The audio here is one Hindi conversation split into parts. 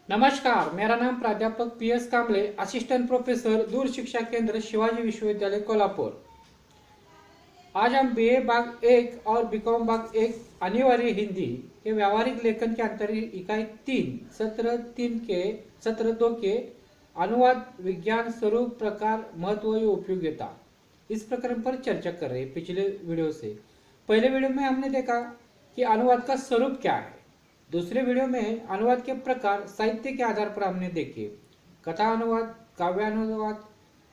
नमस्कार, मेरा नाम प्राध्यापक PS कांबले, असिस्टेंट प्रोफेसर दूर शिक्षा केंद्र शिवाजी विश्वविद्यालय कोल्हापुर। आज हम BA भाग 1 और BCom भाग 1 अनिवार्य हिंदी के व्यावहारिक लेखन के अंतर्गत इकाई 3 सत्र 2 के अनुवाद विज्ञान स्वरूप प्रकार महत्व व उपयोगिता इस प्रकरण पर चर्चा कर रहे हैं। पिछले वीडियो से पहले वीडियो में हमने देखा कि अनुवाद का स्वरूप क्या है। दूसरे वीडियो में अनुवाद के प्रकार साहित्य के आधार पर हमने देखे, कथा अनुवाद, काव्यानुवाद,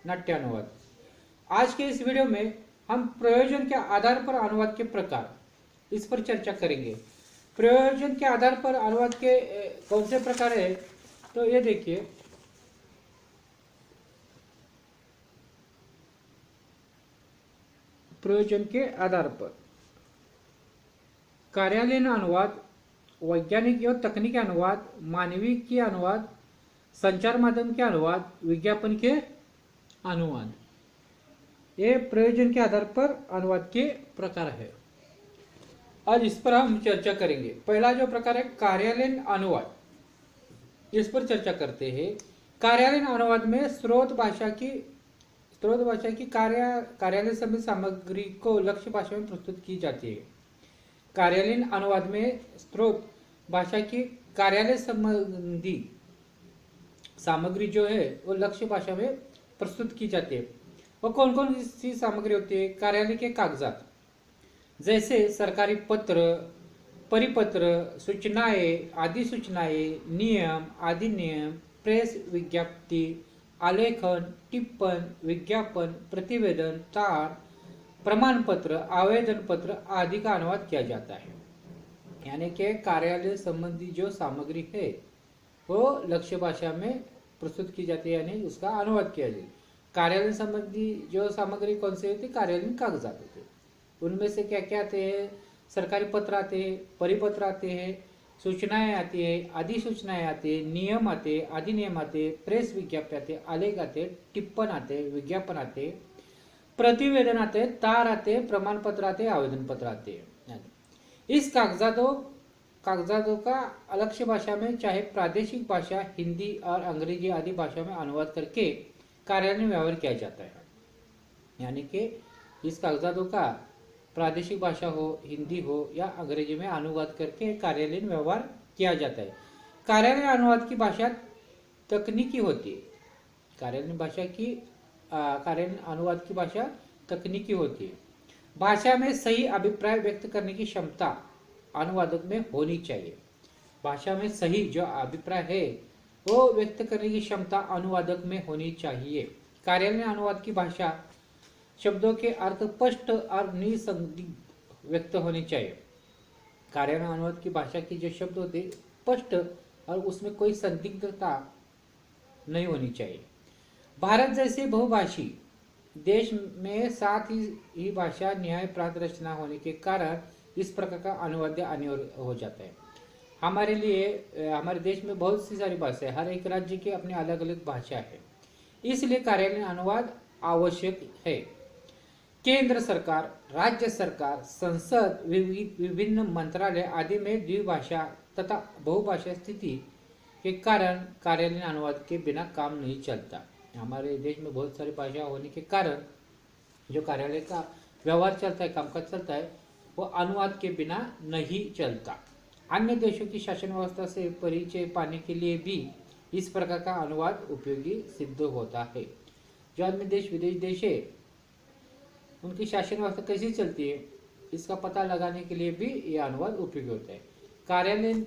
नाट्यानुवाद। आज के इस वीडियो में हम प्रयोजन के आधार पर अनुवाद के प्रकार इस पर चर्चा करेंगे। प्रयोजन के आधार पर अनुवाद के कौन से प्रकार है, तो ये देखिए। प्रयोजन के आधार पर कार्यालयीन अनुवाद, वैज्ञानिक एवं तकनीकी अनुवाद, मानविकी अनुवाद, संचार माध्यम के अनुवाद, विज्ञापन के अनुवाद, ये प्रयोजन के आधार पर अनुवाद के प्रकार है। आज इस पर हम चर्चा करेंगे। पहला जो प्रकार है कार्यालयीन अनुवाद, इस पर चर्चा करते हैं। कार्यालयीन अनुवाद में स्रोत भाषा की कार्यालय संबंधी सामग्री को लक्ष्य भाषा में प्रस्तुत की जाती है। कार्यालयीन अनुवाद में स्रोत भाषा की कार्यालय संबंधी सामग्री जो है वो लक्ष्य भाषा में प्रस्तुत की जाती है। वो कौन कौन सी सामग्री होती है? कार्यालय के कागजात, जैसे सरकारी पत्र, परिपत्र, सूचनाएं, अधिसूचनाएं, नियम, अधिनियम, प्रेस विज्ञप्ति, आलेखन, टिप्पण, विज्ञापन, प्रतिवेदन, तार, प्रमाण पत्र, आवेदन पत्र आदि का अनुवाद किया जाता है। यानी कि कार्यालय संबंधी जो सामग्री है वो लक्ष्य भाषा में प्रस्तुत की जाती है, यानी उसका अनुवाद किया जाए। कार्यालय संबंधी जो सामग्री कौन सी होती है? कार्यालयीन कागजात होते हैं। उनमें से क्या क्या आते हैं? सरकारी पत्र आते हैं, परिपत्र आते हैं, सूचनाएं आती है, अधिसूचनाएं आते हैं, नियम आते, अधिनियम आते, प्रेस विज्ञप्ति आते, आलेख आते, टिप्पण आते, विज्ञापन आते, प्रतिवेदन आते, तार आते, प्रमाण पत्र आते, आवेदन पत्र आते हैं। इस कागजातों का अलक्ष्य भाषा में चाहे प्रादेशिक भाषा हिंदी और अंग्रेजी आदि भाषा में अनुवाद करके कार्यालय में व्यवहार किया जाता है। यानी कि इस कागजातों का प्रादेशिक भाषा हो, हिंदी हो या अंग्रेजी में अनुवाद करके कार्यालयीन व्यवहार किया जाता है। कार्यालयीन अनुवाद की भाषा तकनीकी होती है। कार्यालयीन अनुवाद की भाषा तकनीकी होती है। भाषा में सही अभिप्राय व्यक्त करने की क्षमता अनुवादक में होनी चाहिए। भाषा में सही जो अभिप्राय है वो व्यक्त करने की क्षमता अनुवादक में होनी चाहिए। कार्यालयीन अनुवाद की भाषा शब्दों के अर्थ स्पष्ट और निसंदिग्ध व्यक्त होनी चाहिए। कार्यालयीन अनुवाद की भाषा की जो शब्द होते स्पष्ट और उसमें कोई संदिग्धता नहीं होनी चाहिए। भारत जैसे बहुभाषी देश में साथ ही भाषा न्याय प्रांत रचना होने के कारण इस प्रकार का अनुवाद अनिवार्य हो जाता है। हमारे देश में बहुत सी सारी भाषा है, हर एक राज्य की अपनी अलग अलग भाषा है, इसलिए कार्यालयीन अनुवाद आवश्यक है। केंद्र सरकार, राज्य सरकार, संसद, विभिन्न मंत्रालय आदि में द्विभाषा तथा बहुभाषा स्थिति के कारण कार्यालयीन अनुवाद के बिना काम नहीं चलता। हमारे देश में बहुत सारी भाषा होने के कारण जो कार्यालय का व्यवहार चलता है, कामकाज चलता है, वो अनुवाद के बिना नहीं चलता। अन्य देशों की शासन व्यवस्था से परिचय पाने के लिए भी इस प्रकार का अनुवाद उपयोगी सिद्ध होता है। जो अन्य देश विदेश देश है उनकी शासन व्यवस्था कैसी चलती है इसका पता लगाने के लिए भी यह अनुवाद उपयोगी होता है। कार्यालयीन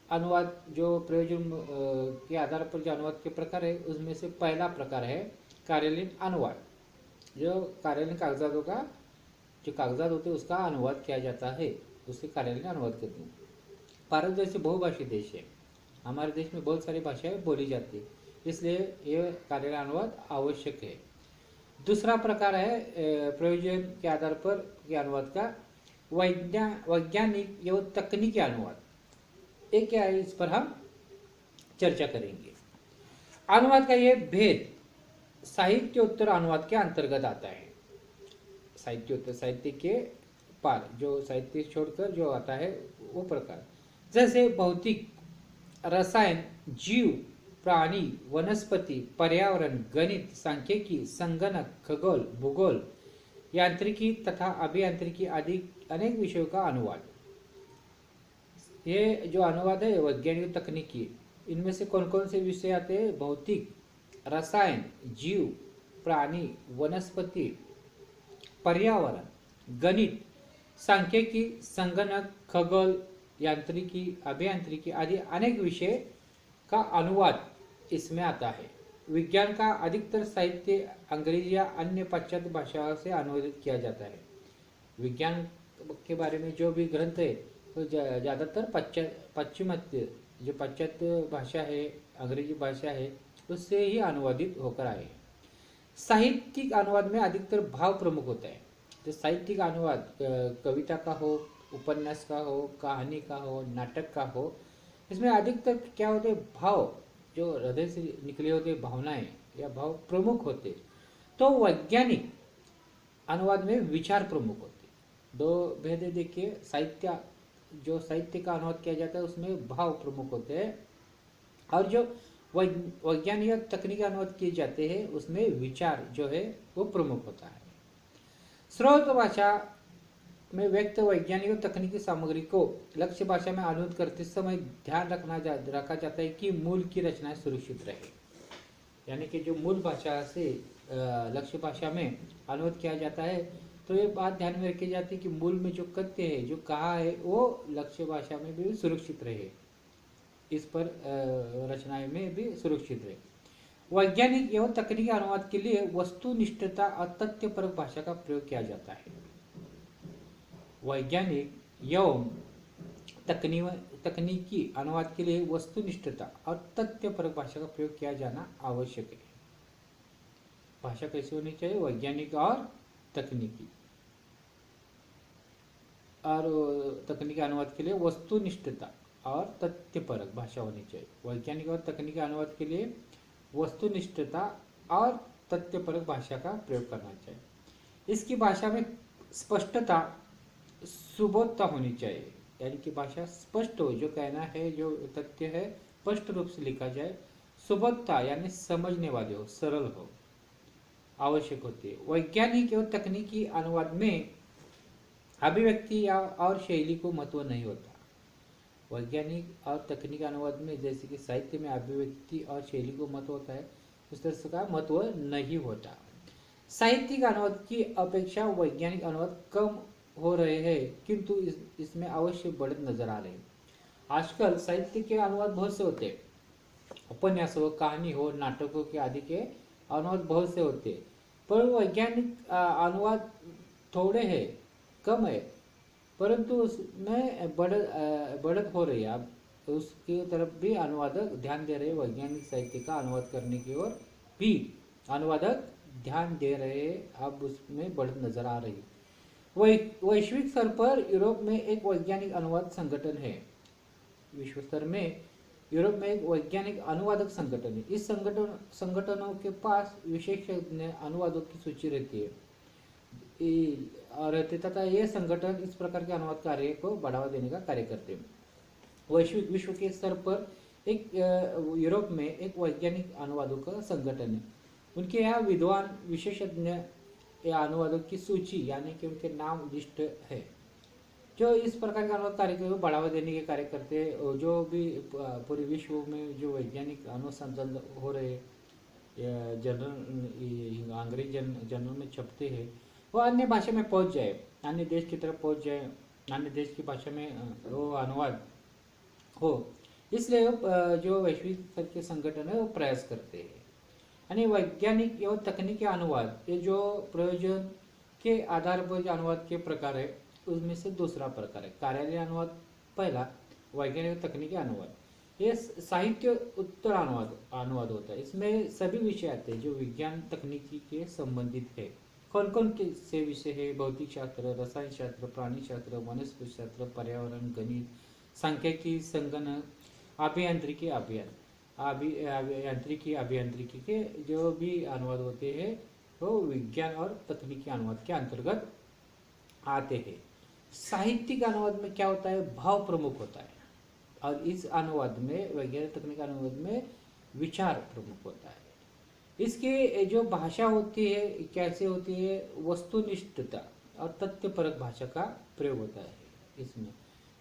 अनुवाद जो प्रयोजन के आधार पर जो अनुवाद के प्रकार है उसमें से पहला प्रकार है कार्यालयीन अनुवाद। जो कार्यालयीन कागजातों का जो कागजात होते हैं उसका अनुवाद किया जाता है, उसके कार्यालयीन अनुवाद करते हैं। भारत जैसे बहुभाषी देश है, हमारे देश में बहुत सारी भाषाएं बोली जाती है, इसलिए यह कार्यालयीन अनुवाद आवश्यक है। दूसरा प्रकार है प्रयोजन के आधार पर के अनुवाद का वैज्ञानिक एवं तकनीकी अनुवाद। एक क्या है, इस पर हम चर्चा करेंगे। अनुवाद का यह भेद साहित्योत्तर अनुवाद के अंतर्गत आता है। साहित्योत्तर, साहित्य के पार, जो साहित्य छोड़कर जो आता है वो प्रकार, जैसे भौतिक रसायन, जीव, प्राणी, वनस्पति, पर्यावरण, गणित, सांख्यिकी, संगणक, खगोल, भूगोल, यांत्रिकी तथा अभियांत्रिकी आदि अनेक विषयों का अनुवाद। ये जो अनुवाद है वैज्ञानिक तकनीकी, इनमें से कौन कौन से विषय आते हैं? भौतिक, रसायन, जीव, प्राणी, वनस्पति, पर्यावरण, गणित, सांख्यिकी, संगणक, खगोल, यांत्रिकी, अभियांत्रिकी आदि अनेक विषय का अनुवाद इसमें आता है। विज्ञान का अधिकतर साहित्य अंग्रेजी या अन्य पाश्चात्य भाषाओं से अनुवादित किया जाता है। विज्ञान के बारे में जो भी ग्रंथ है तो ज़्यादातर पाश्चिमात्य जो पाश्चात्य भाषा है, अंग्रेजी भाषा है, उससे ही अनुवादित होकर आए। साहित्यिक अनुवाद में अधिकतर भाव प्रमुख होता है। जो साहित्यिक अनुवाद कविता का हो, उपन्यास का हो, कहानी का हो, नाटक का हो, इसमें अधिकतर क्या होते? भाव, जो हृदय से निकले होते भावनाएं या भाव प्रमुख होते। तो वैज्ञानिक अनुवाद में विचार प्रमुख होते। दो भेद देखिए, साहित्य का अनुवाद किया जाता है उसमें भाव प्रमुख होते हैं, और जो वैज्ञानिक तकनीकी अनुवाद किए जाते हैं उसमें विचार जो है वो प्रमुख होता है। स्रोत भाषा में व्यक्त वैज्ञानिक और तकनीकी सामग्री को लक्ष्य भाषा में अनुवाद करते समय ध्यान रखा जाता है कि मूल की रचना सुरक्षित रहे। यानी कि जो मूल भाषा से लक्ष्य भाषा में अनुवाद किया जाता है तो ये बात ध्यान में रखी जाती है कि मूल में जो कथ्य है, जो कहा है, वो लक्ष्य भाषा में भी सुरक्षित रहे, इस पर रचनाएं में भी सुरक्षित रहे। वैज्ञानिक एवं तकनीकी अनुवाद के लिए वस्तुनिष्ठता और तथ्यपरक भाषा का प्रयोग किया जाता है। वैज्ञानिक एवं तकनीकी अनुवाद के लिए वस्तुनिष्ठता और तथ्यपरक भाषा का प्रयोग किया जाना आवश्यक है। भाषा कैसी होनी चाहिए? वैज्ञानिक और तकनीकी अनुवाद के लिए वस्तुनिष्ठता और तथ्यपरक भाषा होनी चाहिए। वैज्ञानिक और तकनीकी अनुवाद के लिए वस्तुनिष्ठता और तथ्यपरक भाषा का प्रयोग करना चाहिए। इसकी भाषा में स्पष्टता, सुबोधता होनी चाहिए, यानी कि भाषा स्पष्ट हो, जो कहना है, जो तथ्य है, स्पष्ट रूप से लिखा जाए। सुबोधता यानी समझने वाले हो, सरल हो, आवश्यक होती है। वैज्ञानिक एवं तकनीकी अनुवाद में अभिव्यक्ति या और शैली को महत्व नहीं होता। वैज्ञानिक और तकनीकी अनुवाद में जैसे कि साहित्य में अभिव्यक्ति और शैली को महत्व होता है, उस तरह का महत्व नहीं होता। साहित्यिक अनुवाद की अपेक्षा वैज्ञानिक अनुवाद कम हो रहे हैं, किंतु इसमें अवश्य बढ़त नजर आ रहे हैं। आजकल साहित्य के अनुवाद बहुत से होते हैं, उपन्यास हो, कहानी हो, नाटकों के आदि के अनुवाद बहुत से होते हैं, पर वैज्ञानिक अनुवाद थोड़े हैं, कम है, परंतु उसमें बढ़त हो रही है। अब उसकी तरफ भी अनुवादक ध्यान दे रहे हैं। वैज्ञानिक साहित्य का अनुवाद करने की ओर भी अनुवादक ध्यान दे रहे हैं। अब उसमें बढ़त नजर आ रही है। वैश्विक स्तर पर यूरोप में एक वैज्ञानिक अनुवाद संगठन है। विश्व स्तर में यूरोप में एक वैज्ञानिक अनुवादक संगठन है। इस संगठनों के पास विशेषज्ञ अनुवादों की सूची रहती है तथा ये संगठन इस प्रकार के अनुवाद कार्य को बढ़ावा देने का कार्य करते हैं। वैश्विक विश्व के स्तर पर एक यूरोप में एक वैज्ञानिक अनुवादों का संगठन है। उनके यहाँ विद्वान विशेषज्ञ या अनुवादों की सूची यानी कि उनके नाम लिस्ट है, जो इस प्रकार के अनुवाद कार्य को बढ़ावा देने के कार्य करते हैं। जो भी पूरे विश्व में जो वैज्ञानिक अनुसंधान हो रहे जर्नल अंग्रेजी जर्नल में छपते हैं, वो अन्य भाषा में पहुंच जाए, अन्य देश की तरफ पहुंच जाए, अन्य देश की भाषा में वो अनुवाद हो, इसलिए जो वैश्विक स्तर के संगठन है वो प्रयास करते हैं। यानी वैज्ञानिक एवं तकनीकी अनुवाद, ये जो प्रयोजन के आधार पर जो अनुवाद के प्रकार है उसमें से दूसरा प्रकार है कार्यालय अनुवाद। पहला वैज्ञानिक तकनीकी अनुवाद, ये साहित्य उत्तर अनुवाद होता है। इसमें सभी विषय आते हैं जो विज्ञान तकनीकी के संबंधित है। कौन कौन के से विषय है? भौतिक शास्त्र, रसायन शास्त्र, प्राणी शास्त्र, वनस्पति शास्त्र, पर्यावरण, गणित, सांख्यिकी, संगणक, अभियांत्रिकी, अभियांत्रिकी के जो भी अनुवाद होते हैं वो विज्ञान और तकनीकी अनुवाद के अंतर्गत आते हैं। साहित्यिक अनुवाद में क्या होता है? भाव प्रमुख होता है। और इस अनुवाद में, वैज्ञानिक तकनीक अनुवाद में विचार प्रमुख होता है। इसकी जो भाषा होती है कैसे होती है, वस्तुनिष्ठता और तथ्यपरक भाषा का प्रयोग होता है। इसमें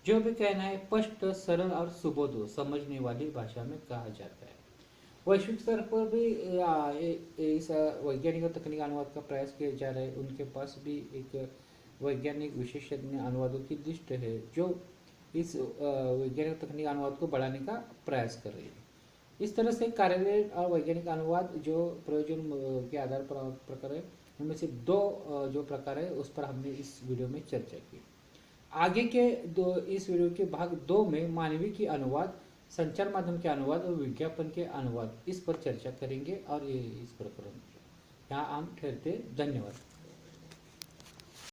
जो भी कहना है स्पष्ट, सरल और सुबोध हो, समझने वाली भाषा में कहा जाता है। वैश्विक स्तर पर भी इस वैज्ञानिक और तकनीक अनुवाद का प्रयास किया जा रहा है। उनके पास भी एक वैज्ञानिक विशेषज्ञ अनुवादों की लिस्ट है जो इस वैज्ञानिक तकनीक अनुवाद को बढ़ाने का प्रयास कर रही है। इस तरह से कार्यालय और वैज्ञानिक अनुवाद जो प्रयोजन के आधार पर प्रकार है, उनमें से दो जो प्रकार है उस पर हमने इस वीडियो में चर्चा की। आगे के इस वीडियो के भाग 2 में मानवीय की अनुवाद, संचार माध्यम के अनुवाद और विज्ञापन के अनुवाद, इस पर चर्चा करेंगे और ये इस प्रकरण यहाँ हम ठहरते। धन्यवाद।